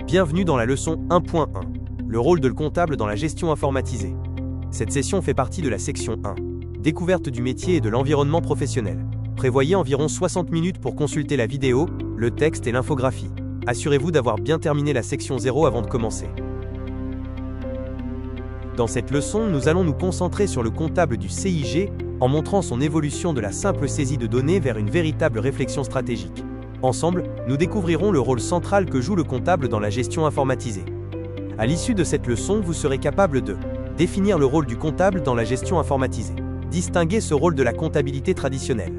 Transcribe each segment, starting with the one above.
Bienvenue dans la leçon 1.1, le rôle de le comptable dans la gestion informatisée. Cette session fait partie de la section 1, découverte du métier et de l'environnement professionnel. Prévoyez environ 60 minutes pour consulter la vidéo, le texte et l'infographie. Assurez-vous d'avoir bien terminé la section 0 avant de commencer. Dans cette leçon, nous allons nous concentrer sur le comptable du CIG en montrant son évolution de la simple saisie de données vers une véritable réflexion stratégique. Ensemble, nous découvrirons le rôle central que joue le comptable dans la gestion informatisée. À l'issue de cette leçon, vous serez capable de définir le rôle du comptable dans la gestion informatisée, distinguer ce rôle de la comptabilité traditionnelle,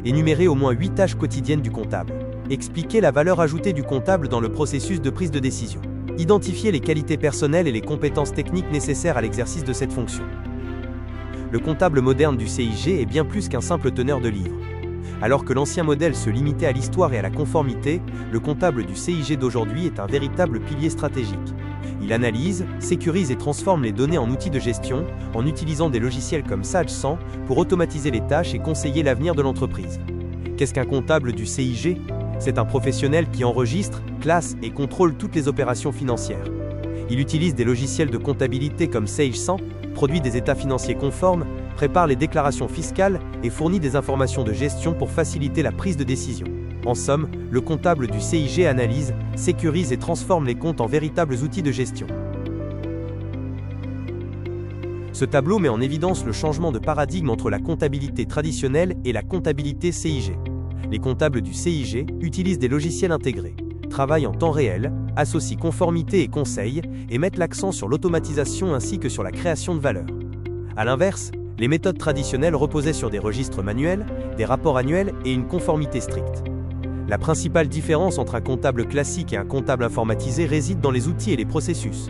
énumérer au moins 8 tâches quotidiennes du comptable, expliquer la valeur ajoutée du comptable dans le processus de prise de décision, identifier les qualités personnelles et les compétences techniques nécessaires à l'exercice de cette fonction. Le comptable moderne du CIG est bien plus qu'un simple teneur de livres. Alors que l'ancien modèle se limitait à l'histoire et à la conformité, le comptable du CIG d'aujourd'hui est un véritable pilier stratégique. Il analyse, sécurise et transforme les données en outils de gestion, en utilisant des logiciels comme Sage 100 pour automatiser les tâches et conseiller l'avenir de l'entreprise. Qu'est-ce qu'un comptable du CIG ? C'est un professionnel qui enregistre, classe et contrôle toutes les opérations financières. Il utilise des logiciels de comptabilité comme Sage 100, produit des états financiers conformes, prépare les déclarations fiscales et fournit des informations de gestion pour faciliter la prise de décision. En somme, le comptable du CIG analyse, sécurise et transforme les comptes en véritables outils de gestion. Ce tableau met en évidence le changement de paradigme entre la comptabilité traditionnelle et la comptabilité CIG. Les comptables du CIG utilisent des logiciels intégrés, travaillent en temps réel, associent conformité et conseil et mettent l'accent sur l'automatisation ainsi que sur la création de valeur. A l'inverse, les méthodes traditionnelles reposaient sur des registres manuels, des rapports annuels et une conformité stricte. La principale différence entre un comptable classique et un comptable informatisé réside dans les outils et les processus.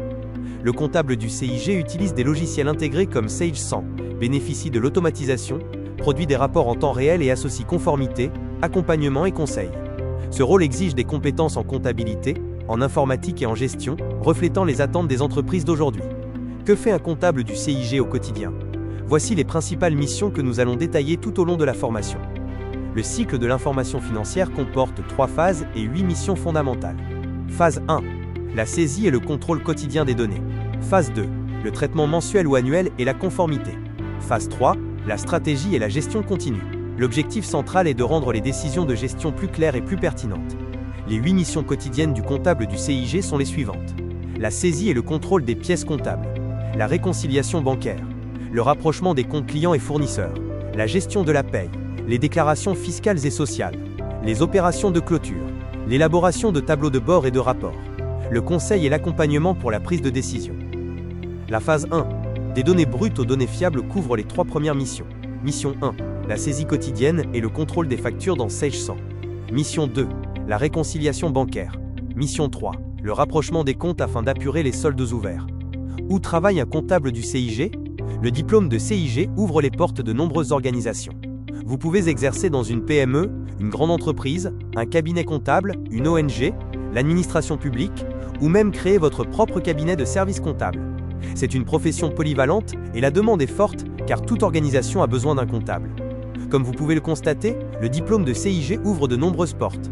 Le comptable du CIG utilise des logiciels intégrés comme Sage 100, bénéficie de l'automatisation, produit des rapports en temps réel et associe conformité, accompagnement et conseil. Ce rôle exige des compétences en comptabilité, en informatique et en gestion, reflétant les attentes des entreprises d'aujourd'hui. Que fait un comptable du CIG au quotidien ? Voici les principales missions que nous allons détailler tout au long de la formation. Le cycle de l'information financière comporte 3 phases et 8 missions fondamentales. Phase 1. La saisie et le contrôle quotidien des données. Phase 2. Le traitement mensuel ou annuel et la conformité. Phase 3. La stratégie et la gestion continue. L'objectif central est de rendre les décisions de gestion plus claires et plus pertinentes. Les 8 missions quotidiennes du comptable du CIG sont les suivantes. La saisie et le contrôle des pièces comptables. La réconciliation bancaire. Le rapprochement des comptes clients et fournisseurs. La gestion de la paye. Les déclarations fiscales et sociales. Les opérations de clôture. L'élaboration de tableaux de bord et de rapports. Le conseil et l'accompagnement pour la prise de décision. La phase 1. Des données brutes aux données fiables couvre les 3 premières missions. Mission 1. La saisie quotidienne et le contrôle des factures dans Sage 100. Mission 2. La réconciliation bancaire. Mission 3. Le rapprochement des comptes afin d'apurer les soldes ouverts. Où travaille un comptable du CIG ? Le diplôme de CIG ouvre les portes de nombreuses organisations. Vous pouvez exercer dans une PME, une grande entreprise, un cabinet comptable, une ONG, l'administration publique, ou même créer votre propre cabinet de services comptables. C'est une profession polyvalente et la demande est forte car toute organisation a besoin d'un comptable. Comme vous pouvez le constater, le diplôme de CIG ouvre de nombreuses portes.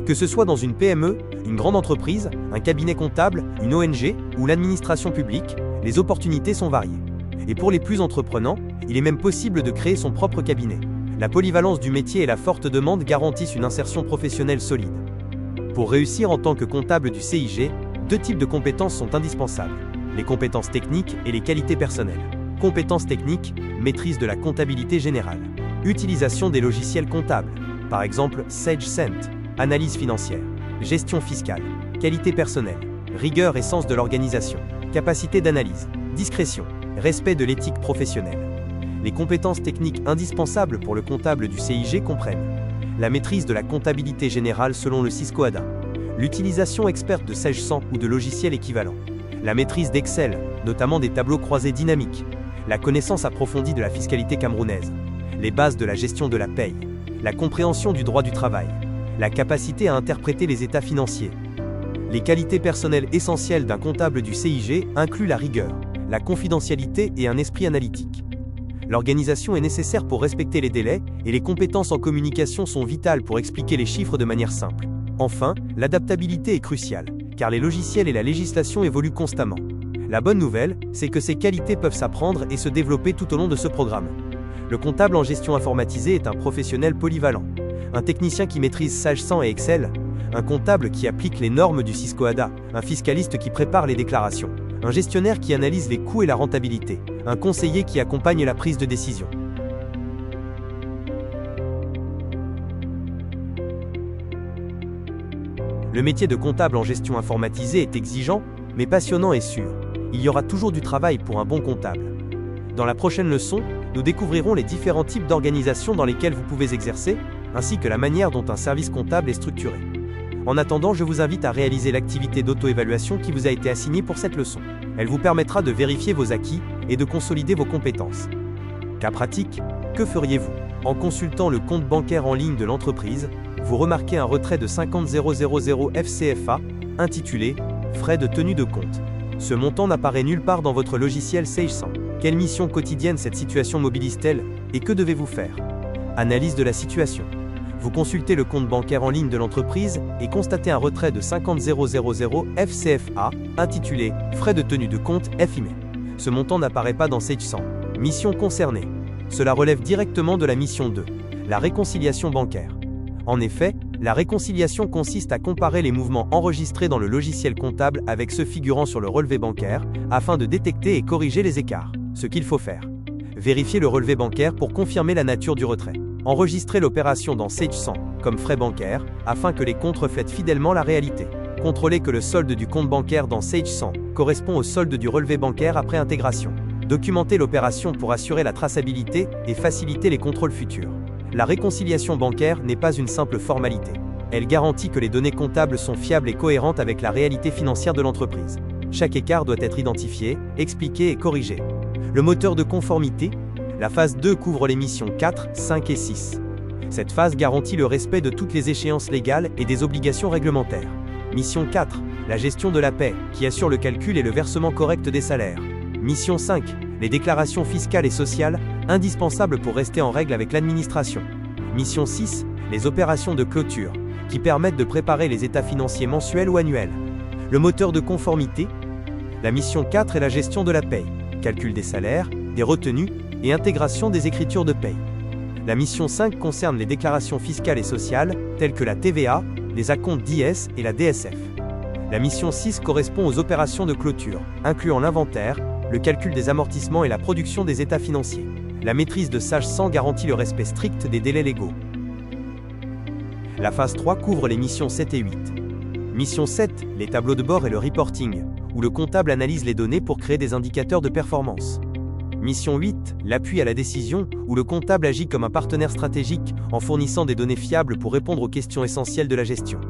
Que ce soit dans une PME, une grande entreprise, un cabinet comptable, une ONG ou l'administration publique, les opportunités sont variées. Et pour les plus entreprenants, il est même possible de créer son propre cabinet. La polyvalence du métier et la forte demande garantissent une insertion professionnelle solide. Pour réussir en tant que comptable du CIG, 2 types de compétences sont indispensables. Les compétences techniques et les qualités personnelles. Compétences techniques, maîtrise de la comptabilité générale. Utilisation des logiciels comptables, par exemple Sage 100, analyse financière. Gestion fiscale. Qualité personnelle. Rigueur et sens de l'organisation. Capacité d'analyse. Discrétion. Respect de l'éthique professionnelle. Les compétences techniques indispensables pour le comptable du CIG comprennent la maîtrise de la comptabilité générale selon le Cisco ADA, l'utilisation experte de Sage 100 ou de logiciels équivalents, la maîtrise d'Excel, notamment des tableaux croisés dynamiques, la connaissance approfondie de la fiscalité camerounaise, les bases de la gestion de la paye, la compréhension du droit du travail, la capacité à interpréter les états financiers. Les qualités personnelles essentielles d'un comptable du CIG incluent la rigueur, la confidentialité et un esprit analytique. L'organisation est nécessaire pour respecter les délais et les compétences en communication sont vitales pour expliquer les chiffres de manière simple. Enfin, l'adaptabilité est cruciale, car les logiciels et la législation évoluent constamment. La bonne nouvelle, c'est que ces qualités peuvent s'apprendre et se développer tout au long de ce programme. Le comptable en gestion informatisée est un professionnel polyvalent. Un technicien qui maîtrise Sage 100 et Excel, un comptable qui applique les normes du Cisco ADA, un fiscaliste qui prépare les déclarations, un gestionnaire qui analyse les coûts et la rentabilité, un conseiller qui accompagne la prise de décision. Le métier de comptable en gestion informatisée est exigeant, mais passionnant et sûr. Il y aura toujours du travail pour un bon comptable. Dans la prochaine leçon, nous découvrirons les différents types d'organisations dans lesquelles vous pouvez exercer, ainsi que la manière dont un service comptable est structuré. En attendant, je vous invite à réaliser l'activité d'auto-évaluation qui vous a été assignée pour cette leçon. Elle vous permettra de vérifier vos acquis et de consolider vos compétences. Cas pratique, que feriez-vous? En consultant le compte bancaire en ligne de l'entreprise, vous remarquez un retrait de 50 000 FCFA, intitulé « Frais de tenue de compte ». Ce montant n'apparaît nulle part dans votre logiciel Sage 100. Quelle mission quotidienne cette situation mobilise-t-elle et que devez-vous faire? Analyse de la situation. Vous consultez le compte bancaire en ligne de l'entreprise et constatez un retrait de 50 000 FCFA, intitulé « Frais de tenue de compte FIME ». Ce montant n'apparaît pas dans Sage 100. Mission concernée. Cela relève directement de la mission 2, la réconciliation bancaire. En effet, la réconciliation consiste à comparer les mouvements enregistrés dans le logiciel comptable avec ceux figurant sur le relevé bancaire, afin de détecter et corriger les écarts. Ce qu'il faut faire. Vérifier le relevé bancaire pour confirmer la nature du retrait. Enregistrer l'opération dans Sage 100, comme frais bancaires, afin que les comptes reflètent fidèlement la réalité. Contrôlez que le solde du compte bancaire dans Sage 100 correspond au solde du relevé bancaire après intégration. Documentez l'opération pour assurer la traçabilité et faciliter les contrôles futurs. La réconciliation bancaire n'est pas une simple formalité. Elle garantit que les données comptables sont fiables et cohérentes avec la réalité financière de l'entreprise. Chaque écart doit être identifié, expliqué et corrigé. Le moteur de conformité. La phase 2 couvre les missions 4, 5 et 6. Cette phase garantit le respect de toutes les échéances légales et des obligations réglementaires. Mission 4. La gestion de la paie, qui assure le calcul et le versement correct des salaires. Mission 5. Les déclarations fiscales et sociales, indispensables pour rester en règle avec l'administration. Mission 6. Les opérations de clôture, qui permettent de préparer les états financiers mensuels ou annuels. Le moteur de conformité. La mission 4 est la gestion de la paie, calcul des salaires, des retenues et intégration des écritures de paie. La mission 5 concerne les déclarations fiscales et sociales, telles que la TVA, les acomptes d'IS et la DSF. La mission 6 correspond aux opérations de clôture, incluant l'inventaire, le calcul des amortissements et la production des états financiers. La maîtrise de Sage 100 garantit le respect strict des délais légaux. La phase 3 couvre les missions 7 et 8. Mission 7, les tableaux de bord et le reporting, où le comptable analyse les données pour créer des indicateurs de performance. Mission 8, l'appui à la décision, où le comptable agit comme un partenaire stratégique en fournissant des données fiables pour répondre aux questions essentielles de la gestion.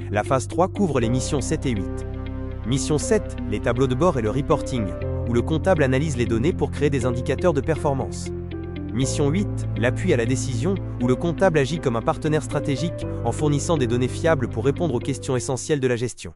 La phase 3 couvre les missions 7 et 8. Mission 7, les tableaux de bord et le reporting, où le comptable analyse les données pour créer des indicateurs de performance. Mission 8, l'appui à la décision, où le comptable agit comme un partenaire stratégique en fournissant des données fiables pour répondre aux questions essentielles de la gestion.